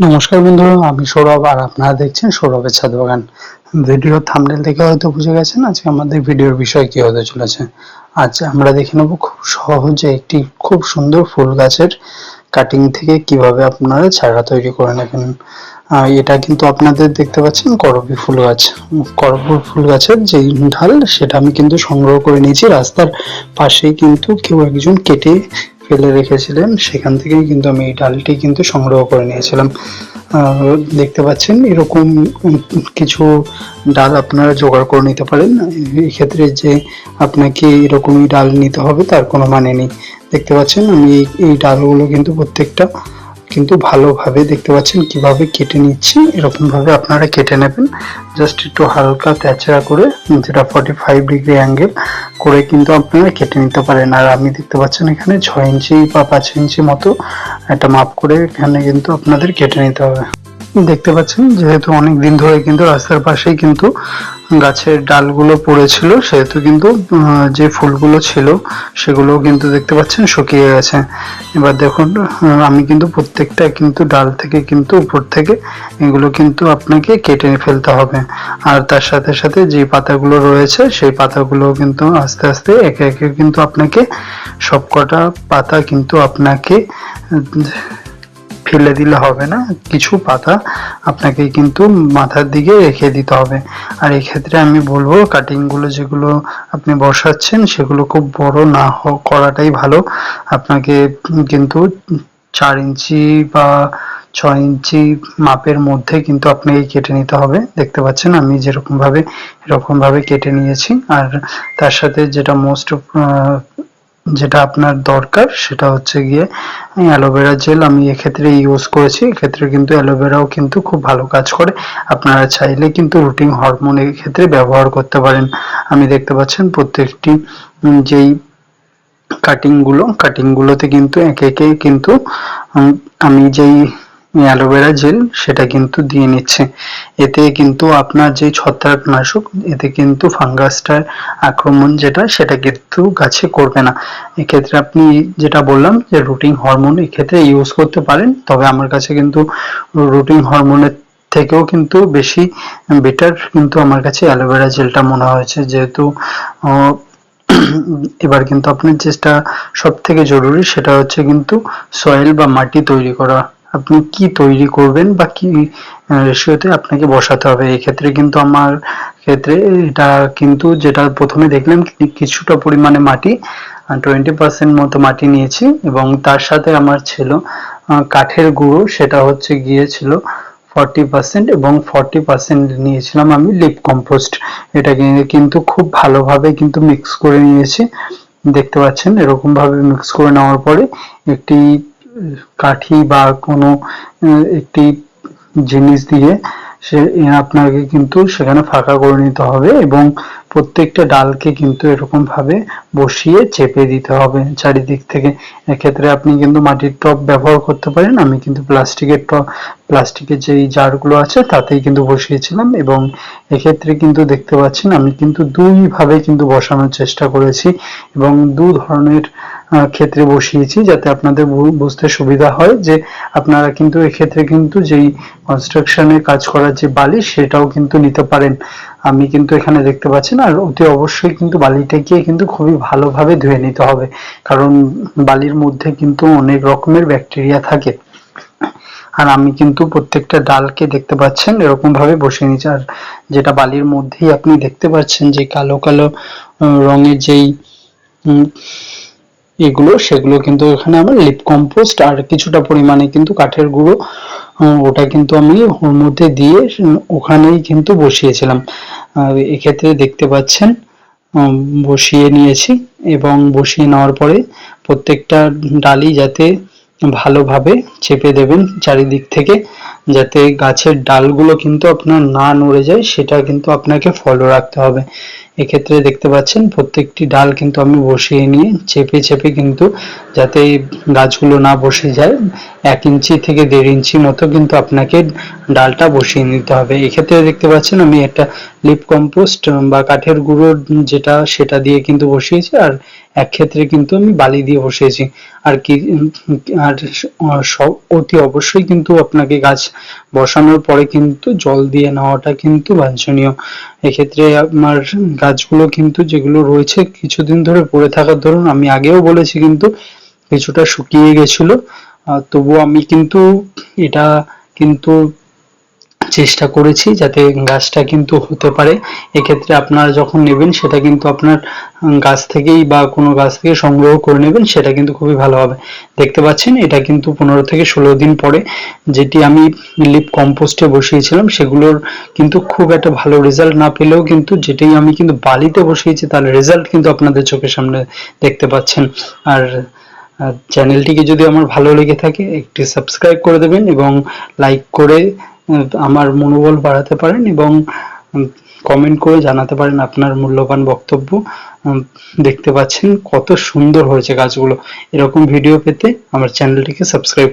নমস্কার বন্ধুরা, আমি সৌরভ আর আপনারা দেখছেন সৌরভের ছাদ বাগান। ভিডিও থাম্বনেল দেখে হয়তো বুঝে গেছেন আজকে আমাদের ভিডিওর বিষয় কি হতে চলেছে। আজ আমরা দেখে নেব খুব সহজে একটি খুব সুন্দর ফুল গাছের কাটিং থেকে কিভাবে আপনারা চারা তৈরি করে নেবেন। এটা কিন্তু আপনাদের দেখতে পাচ্ছেন করবী ফুল গাছ। করবী ফুল গাছের যেই ঢাল সেটা আমি কিন্তু সংগ্রহ করে নিয়েছি রাস্তার পাশেই, কিন্তু কেউ একজন কেটে ফেলে রেখেছিলেন, সেখান থেকেই কিন্তু আমি এই ডালটি কিন্তু সংগ্রহ করে নিয়েছিলাম। দেখতে পাচ্ছেন এরকম কিছু ডাল আপনারা জোগাড় করে নিতে পারেন। এক্ষেত্রে যে আপনাকে এরকমই ডাল নিতে হবে তার কোনো মানে নেই। দেখতে পাচ্ছেন আমি এই ডালগুলো কিন্তু প্রত্যেকটা কিন্তু ভালোভাবে দেখতে পাচ্ছেন কিভাবে কেটে নিচ্ছি। এরকম ভাবে আপনারা কেটে নেবেন, জাস্ট একটু হালকা তেচড়া করে, যেটা 45 ডিগ্রি অ্যাঙ্গেল করে কিন্তু আপনারা কেটে নিতে পারেন। আর আমি দেখতে পাচ্ছেন এখানে 6 ইঞ্চি বা 5 ইঞ্চি মতো একটা মাপ করে এখানে কিন্তু আপনাদের কেটে নিতে হবে। দেখতে পাচ্ছেন যেহেতু অনেক দিন ধরে কিন্তু রাস্তার পাশেই কিন্তু গাছের ডালগুলো পড়েছিল, সেহেতু কিন্তু যে ফুলগুলো ছিল সেগুলো কিন্তু দেখতে পাচ্ছেন শুকিয়ে গেছে। এবার দেখুন আমি কিন্তু প্রত্যেকটা কিন্তু ডাল থেকে কিন্তু উপর থেকে এগুলো কিন্তু আপনাকে কেটে ফেলতে হবে। আর তার সাথে সাথে যে পাতাগুলো রয়েছে সেই পাতাগুলো কিন্তু আস্তে আস্তে একে একে কিন্তু আপনাকে সবকটা পাতা কিন্তু আপনাকে ফেলে দিলে হবে না, কিছু পাতা আপনাকে কিন্তু মাথার দিকে রেখে দিতে হবে। আর এই ক্ষেত্রে আমি বলবো কাটিং গুলো যেগুলো আপনি বসাচ্ছেন সেগুলো খুব বড় না করাটাই ভালো। আপনাকে কিন্তু 4 ইঞ্চি বা 6 ইঞ্চি মাপের মধ্যে কিন্তু আপনাকে কেটে নিতে হবে। দেখতে পাচ্ছেন আমি এরকম ভাবে কেটে নিয়েছি। আর তার সাথে যেটা আপনার দরকার সেটা হচ্ছে গিয়ে অ্যালোভেরা জেল আমি এক্ষেত্রে ইউজ করেছি। এক্ষেত্রে কিন্তু অ্যালোভেরাও কিন্তু খুব ভালো কাজ করে। আপনারা চাইলে কিন্তু রুটিন হরমোন এর ক্ষেত্রে ব্যবহার করতে পারেন। আমি দেখতে পাচ্ছেন প্রত্যেকটি যেই কাটিং গুলোতে কিন্তু একে একে কিন্তু আমি যেই অ্যালোভেরা জেল সেটা কিন্তু দিয়ে নিচ্ছে। এতে কিন্তু আপনার যে ছত্রাকনাশক, এতে কিন্তু ফাঙ্গাসটার আক্রমণ সেটা কিন্তু গাছে করবে না। এক্ষেত্রে আপনি যেটা বললাম যে রুটিন হরমোন এক্ষেত্রে ইউজ করতে পারেন, তবে আমার কাছে কিন্তু রুটিন হরমোনের থেকেও কিন্তু বেশি বেটার কিন্তু আমার কাছে অ্যালোভেরা জেলটা মনে হয়েছে। যেহেতু এবার কিন্তু আপনার যেটা সব থেকে জরুরি সেটা হচ্ছে কিন্তু সয়েল বা মাটি তৈরি করা। আপনি কি তৈরি করবেন বা কি রেশিওতে আপনাকে বসাতে হবে। এক্ষেত্রে কিন্তু আমার ক্ষেত্রে এটা কিন্তু যেটা প্রথমে দেখলাম কিছুটা পরিমাণে মাটি 20% মতো মাটি নিয়েছি, এবং তার সাথে আমার ছিল কাঠের গুঁড়ো, সেটা হচ্ছে গিয়েছিল 40%, এবং 40% নিয়েছিলাম আমি লিপ কম্পোস্ট। এটা কিন্তু খুব ভালোভাবে কিন্তু মিক্স করে নিয়েছি। দেখতে পাচ্ছেন এরকম ভাবে মিক্স করে নেওয়ার পরে একটি কাঠি বা কোনো একটি জিনিস দিয়ে আপনাকে কিন্তু সেখানে ফাঁকা করে নিতে হবে, এবং প্রত্যেকটা ডালকে কিন্তু এরকম ভাবে বসিয়ে চেপে দিতে হবে চারিদিক থেকে। এক্ষেত্রে আপনি কিন্তু মাটির টব ব্যবহার করতে পারেন। আমি কিন্তু প্লাস্টিকের যেই জারগুলো আছে তাতেই কিন্তু বসিয়েছিলাম, এবং এক্ষেত্রে কিন্তু দেখতে পাচ্ছেন আমি কিন্তু দুই ভাবে কিন্তু বসানোর চেষ্টা করেছি, এবং দু ধরনের ক্ষেত্রে বসিয়েছি যাতে আপনাদের বুঝতে সুবিধা হয়। যে আপনারা কিন্তু এক্ষেত্রে কিন্তু যেই কনস্ট্রাকশনে কাজ করার যে বালি সেটাও কিন্তু নিতে পারেন। আমি কিন্তু এখানে দেখতে পাচ্ছেন, আর অতি অবশ্যই কিন্তু বালিটাকে কিন্তু খুবই ভালোভাবে ধুয়ে নিতে হবে, কারণ বালির মধ্যে কিন্তু অনেক রকমের ব্যাকটেরিয়া থাকে। আর আমি কিন্তু প্রত্যেকটা ডালকে দেখতে পাচ্ছেন এরকম ভাবে বসিয়ে নিয়েছি। আর যেটা বালির মধ্যেই আপনি দেখতে পাচ্ছেন যে কালো কালো রঙের যেই সেগুলো কিন্তু এখানে আমার লিপ কম্পোস্ট আর কিছুটা পরিমাণে কিন্তু কাঠের গুঁড়ো, ওটা কিন্তু আমি ওর মধ্যে দিয়ে ওখানেই কিন্তু বসিয়েছিলাম। এক্ষেত্রে দেখতে পাচ্ছেন বসিয়ে নিয়েছি, এবং বসিয়ে নেওয়ার পরে প্রত্যেকটা ডালই যাতে ভালোভাবে চেপে দেবেন চারিদিক থেকে, যাতে গাছের ডালগুলো কিন্তু আপনার না নড়ে যায়, সেটা কিন্তু আপনাকে ফলো রাখতে হবে। এক্ষেত্রে দেখতে পাচ্ছেন প্রত্যেকটি ডাল কিন্তু আমি বসিয়ে নিয়ে চেপে চেপে কিন্তু যাতে গাছগুলো না বসে যায় 1 ইঞ্চি থেকে 1.5 ইঞ্চি মতো কিন্তু আপনাকে ডালটা বসিয়ে নিতে হবে। এক্ষেত্রে দেখতে পাচ্ছেন আমি একটা লিপ কম্পোস্ট বা কাঠের গুঁড়ো যেটা সেটা দিয়ে কিন্তু বসিয়েছি, আর এক ক্ষেত্রে কিন্তু আমি বালি দিয়ে বসিয়েছি। আর কি আর অতি অবশ্যই কিন্তু আপনাকে গাছ বসানোর পরে কিন্তু জল দিয়ে নেওয়াটা কিন্তু বাঞ্ছনীয়। এক্ষেত্রে আমার গাছগুলো কিন্তু যেগুলো রয়েছে কিছুদিন ধরে পড়ে থাকার দরুন, আমি আগেও বলেছি কিন্তু কিছুটা শুকিয়ে গেছিল, তবুও আমি কিন্তু এটা কিন্তু চেষ্টা করেছি যাতে গাছটা কিন্তু হতে পারে। এক্ষেত্রে আপনারা যখন নেবেন সেটা কিন্তু আপনার গাছ থেকেই বা কোনো গাছ থেকে সংগ্রহ করে নেবেন, সেটা কিন্তু খুবই ভালো হবে। দেখতে পাচ্ছেন এটা কিন্তু 15 থেকে 16 দিন পরে যেটি আমি লিপ কম্পোস্টে বসিয়েছিলাম সেগুলোর কিন্তু খুব একটা ভালো রেজাল্ট না পেলেও কিন্তু যেটাই আমি কিন্তু বালিতে বসিয়েছি তার রেজাল্ট কিন্তু আপনাদের চোখের সামনে দেখতে পাচ্ছেন। আর চ্যানেলটিকে যদি আমার ভালো লেগে থাকে একটি সাবস্ক্রাইব করে দেবেন এবং লাইক করে আমার মনোবল বাড়াতে পারেন, এবং কমেন্ট করে জানাতে পারেন আপনার মূল্যবান বক্তব্য। দেখতে পাচ্ছেন কত সুন্দর হয়েছে গাছগুলো। এরকম ভিডিও পেতে আমার চ্যানেলটিকে সাবস্ক্রাইব